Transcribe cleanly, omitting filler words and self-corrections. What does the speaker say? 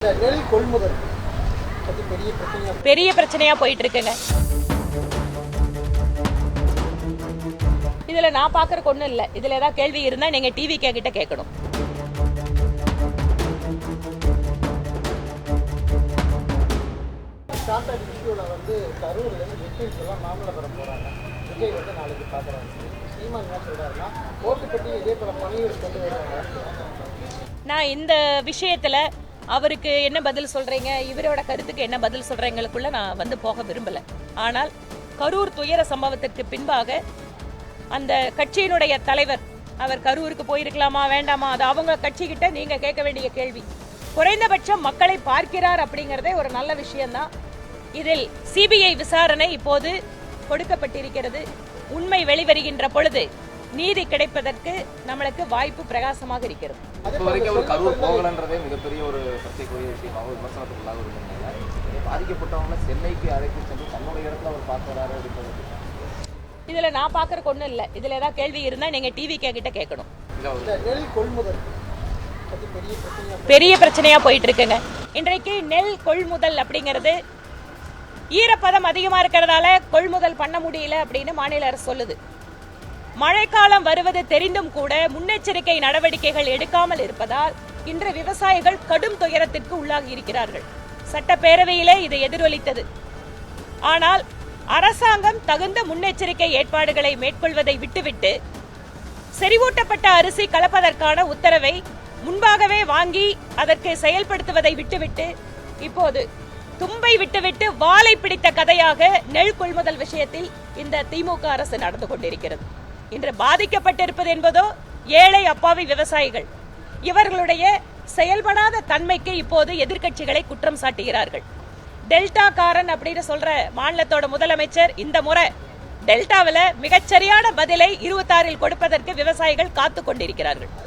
நெல் கொள்முதல் பெரிய பிரச்சனையா போயிட்டு இருக்குங்க. இதுல நான் பாக்குறதுக்கு ஒண்ணும் இல்ல. இதுல ஏதாவது கேள்வி இருந்தா நீங்க டிவி கிட்ட கேட்கணும். வந்து கரூர்ல இருந்து வெற்றிஸ் எல்லாம் மாமல்லபுரம் போறாங்க. விஜய் வந்து நாளைக்கு பாக்குறாங்க. சீமான் என்ன சொல்றாருன்னா ஓட்டுப்பட்டி இதே போல பணிகள் கொண்டு வருவாங்க. நான் இந்த விஷயத்துல அவருக்கு என்ன பதில் சொல்றீங்க, இவரோட கருத்துக்கு என்ன பதில் சொல்றீங்களுக்குள்ள நான் வந்து போக விரும்பல. ஆனால் கரூர் துயர சம்பவத்திற்கு பின்பாக அந்த கட்சியினுடைய தலைவர் அவர் கரூருக்கு போயிருக்கலாமா வேண்டாமா, அது அவங்க கட்சிக்கிட்ட நீங்க கேட்க வேண்டிய கேள்வி. குறைந்தபட்சம் மக்களை பார்க்கிறார் அப்படிங்கறதே ஒரு நல்ல விஷயம்தான். இதில் சிபிஐ விசாரணை இப்போது கொடுக்கப்பட்டிருக்கிறது. உண்மை வெளிவருகின்ற பொழுது நீதி கிடைப்பதற்கு நம்மளுக்கு வாய்ப்பு பிரகாசமாக இருக்கிறது. கரூர் போகலன்றதே மிகப்பெரிய ஒரு சர்ச்சைக்குரிய விஷயமாக விமர்சனத்துக்குள்ளாக இருந்தது. பாதிக்கப்பட்டவங்க சென்னைக்கு அழைத்து சென்று தன்னுடைய இடத்துல அவர் பார்க்கிறாரு அப்படின்றது. இதுல நான் பாக்குறதுக்கு ஒண்ணும் இல்ல. இதுல ஏதாவது கேள்வி இருந்தா நீங்க டிவி கிட்ட கேட்கணும். நெல் கொள்முதல் பெரிய பிரச்சனையா போயிட்டு இருக்குங்க. இன்றைக்கு நெல் கொள்முதல் அப்படிங்கிறது ஈரப்பதம் அதிகமா இருக்கிறதால கொள்முதல் பண்ண முடியல அப்படின்னு மாநில அரசு சொல்லுது. மழைக்காலம் வருவது தெரிந்தும் கூட முன்னெச்சரிக்கை நடவடிக்கைகள் எடுக்காமல் இருப்பதால் இன்று விவசாயிகள் கடும் துயரத்திற்கு உள்ளாகி இருக்கிறார்கள். சட்டப்பேரவையிலே இது எதிரொலித்தது. ஆனால் அரசாங்கம் தகுந்த முன்னெச்சரிக்கை ஏற்பாடுகளை மேற்கொள்வதை விட்டுவிட்டு செறிவூட்டப்பட்ட அரிசி கலப்பதற்கான உத்தரவை முன்பாகவே வாங்கி அதற்கு செயல்படுத்துவதை விட்டுவிட்டு இப்போது தும்பை விட்டுவிட்டு வாளை பிடித்த கதையாக நெல் கொள்முதல் விஷயத்தில் இந்த திமுக அரசு நடந்து கொண்டிருக்கிறது. இன்று பாதிக்கப்பட்டிருப்பது என்பதோ ஏழை அப்பாவி விவசாயிகள். இவர்களுடைய செயல்படாத தன்மைக்கு இப்போது எதிர்க்கட்சிகளை குற்றம் சாட்டுகிறார்கள். டெல்டா காரன் அப்படின்னு சொல்ற மாநிலத்தோட முதலமைச்சர் இந்த முறை டெல்டாவில் மிகச்சரியான பதிலை 26 கொடுப்பதற்கு விவசாயிகள் காத்து கொண்டிருக்கிறார்கள்.